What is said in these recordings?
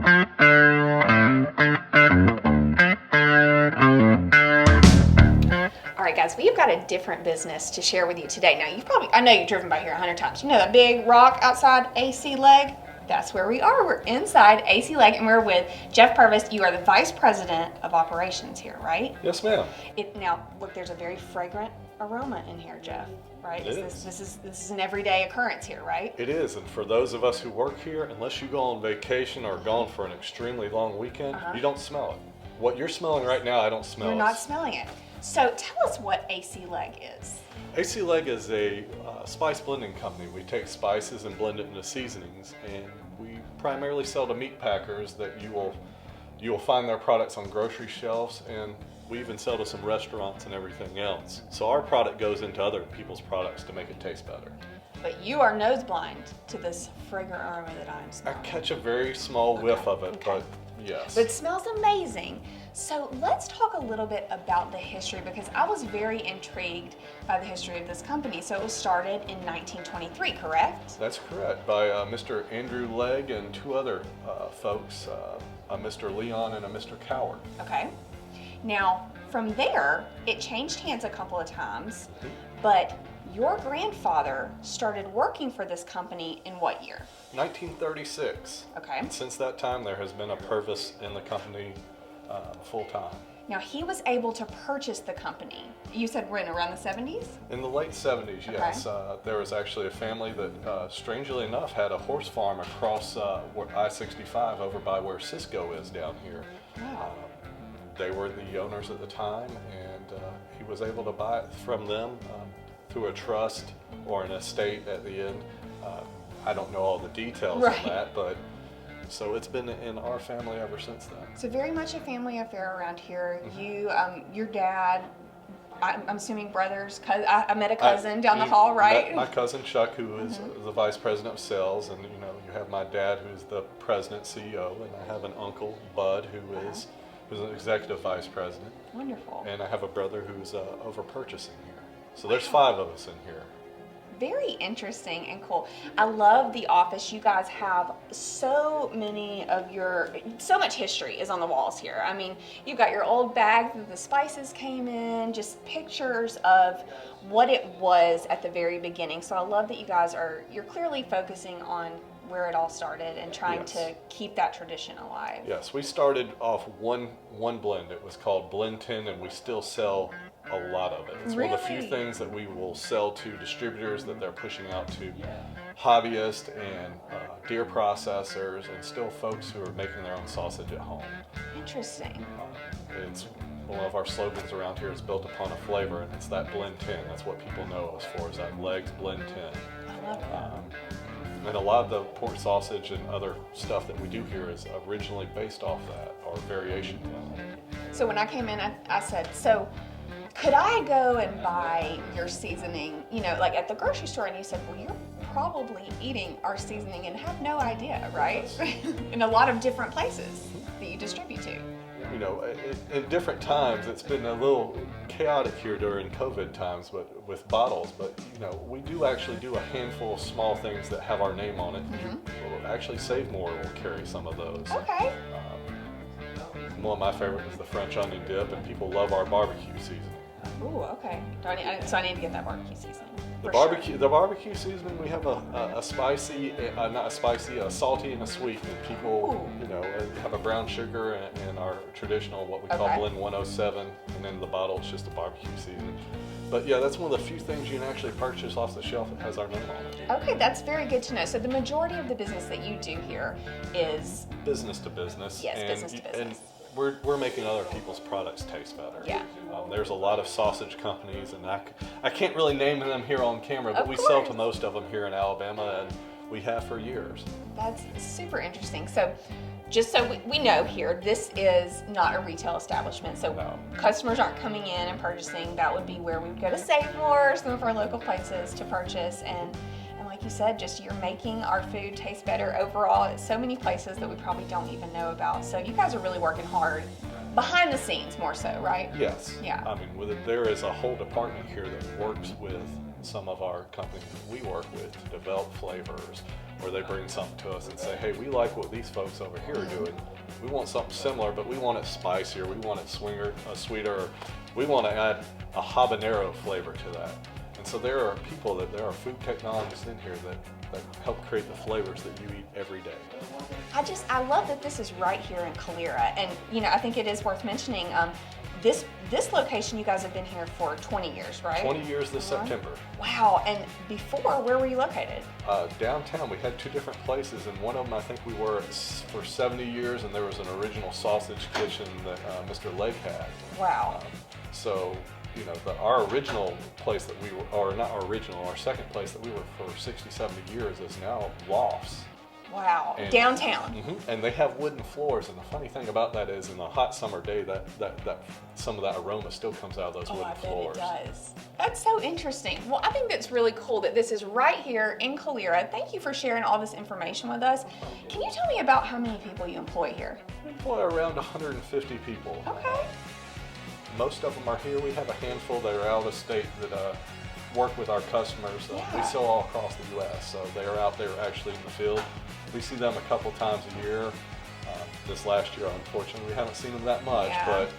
All right, guys, we've got a different business to share with you today. Now, I know you've driven by here 100 times. You know that big rock outside AC Legg? That's where we are. We're inside AC Legg, and we're with Jeff Purvis. You are the Vice President of Operations here, right? Yes, ma'am. Now, look, there's a very fragrant aroma in here, Jeff, right? This is an everyday occurrence here, right? It is, and for those of us who work here, unless you go on vacation or gone for an extremely long weekend, you don't smell it. What you're smelling right now, I don't smell. You're not smelling it. So tell us what AC Legg is. AC Legg is a spice blending company. We take spices and blend it into seasonings, and we primarily sell to meat packers that you will find their products on grocery shelves, and we even sell to some restaurants and everything else. So our product goes into other people's products to make it taste better. But you are nose blind to this fragrant aroma that I'm smelling. I catch a very small whiff of it, but yes. But it smells amazing. So let's talk a little bit about the history, because I was very intrigued by the history of this company. So it was started in 1923, correct? That's correct, by Mr. Andrew Legg and two other folks, a Mr. Leon and a Mr. Coward. Okay. Now, from there, it changed hands a couple of times, but your grandfather started working for this company in what year? 1936. Okay. And since that time, there has been a Purvis in the company full time. Now, he was able to purchase the company. You said we're in around the 70s? In the late 70s, yes. There was actually a family that, strangely enough, had a horse farm across I-65 over by where Cisco is down here. Wow. They were the owners at the time, and he was able to buy it from them through a trust or an estate at the end. I don't know all the details of that, but so it's been in our family ever since then. So very much a family affair around here. You, your dad, I'm assuming brothers, I met a cousin down the hall, right? My cousin Chuck, who is the vice president of sales, and you have my dad, who's the president, CEO, and I have an uncle, Bud, who's an executive vice president. Wonderful. And I have a brother who's over purchasing here. So there's 5 of us in here. Very interesting and cool. I love the office. You guys have so much history is on the walls here. I mean, you've got your old bag that the spices came in, just pictures of what it was at the very beginning. So I love that you're clearly focusing on where it all started and trying to keep that tradition alive. Yes, we started off one blend. It was called Blend 10, and we still sell a lot of it. It's one of the few things that we will sell to distributors that they're pushing out to hobbyists and deer processors, and still folks who are making their own sausage at home. Interesting. It's one of our slogans around here is built upon a flavor, and it's that Blend 10. That's what people know us for, is that Legg's Blend 10. I love that. And a lot of the pork sausage and other stuff that we do here is originally based off that, or variation of it. So when I came in, I said, so could I go and buy your seasoning, like at the grocery store? And you said, well, you're probably eating our seasoning and have no idea, right? In a lot of different places that you distribute to. In different times, it's been a little chaotic here during COVID times, but with bottles. But we do actually do a handful of small things that have our name on it. We'll actually Save More will carry some of those. Okay. One of my favorites is the French onion dip, and people love our barbecue seasoning. Ooh, okay. So I need to get that barbecue seasoning. The barbecue seasoning, we have a spicy, not a spicy, a salty and a sweet. And people, have a brown sugar and our traditional, what we call Blend 107, and then the bottle is just a barbecue seasoning. But yeah, that's one of the few things you can actually purchase off the shelf that has our name on it. Okay, that's very good to know. So the majority of the business that you do here is business to business. Yes, business to business. And we're making other people's products taste better. Yeah. There's a lot of sausage companies, and I can't really name them here on camera, but we sell to most of them here in Alabama, and we have for years. That's super interesting. So just so we know here, this is not a retail establishment. So customers aren't coming in and purchasing. That would be where we would go to Save More, some of our local places to purchase. And like you said, just you're making our food taste better overall at so many places that we probably don't even know about. So you guys are really working hard behind the scenes more so, right? Yes. Yeah. I mean, there is a whole department here that works with some of our companies that we work with to develop flavors, where they bring something to us and say, hey, we like what these folks over here are doing. We want something similar, but we want it spicier, we want it sweeter, we want to add a habanero flavor to that. And so there are food technologists in here that help create the flavors that you eat every day. I love that this is right here in Calera, and I think it is worth mentioning. This location, you guys have been here for 20 years, right? 20 years this September. Wow, and before, where were you located? Downtown, we had two different places, and one of them I think we were for 70 years, and there was an original sausage kitchen that Mr. Legg had. Wow. So, our original place that we were, or not our original, our second place that we were for 60, 70 years is now lofts. Wow, And, downtown. and they have wooden floors, and the funny thing about that is in a hot summer day, that some of that aroma still comes out of those wooden floors. I bet it does. That's so interesting. Well, I think that's really cool that this is right here in Calera. Thank you for sharing all this information with us. Can you tell me about how many people you employ here? We employ around 150 people. Okay. Most of them are here. We have a handful that are out of state that work with our customers. We sell all across the U.S., so they are out there actually in the field. We see them a couple times a year. This last year, unfortunately, we haven't seen them that much, but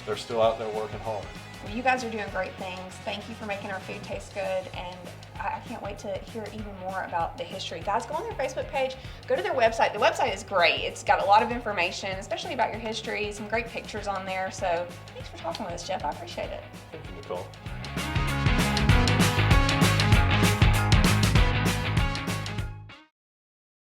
they're still out there working hard. Well, you guys are doing great things. Thank you for making our food taste good, and I can't wait to hear even more about the history. Guys, go on their Facebook page, go to their website. The website is great. It's got a lot of information, especially about your history, some great pictures on there. So thanks for talking with us, Jeff. I appreciate it. Thank you, Nicole.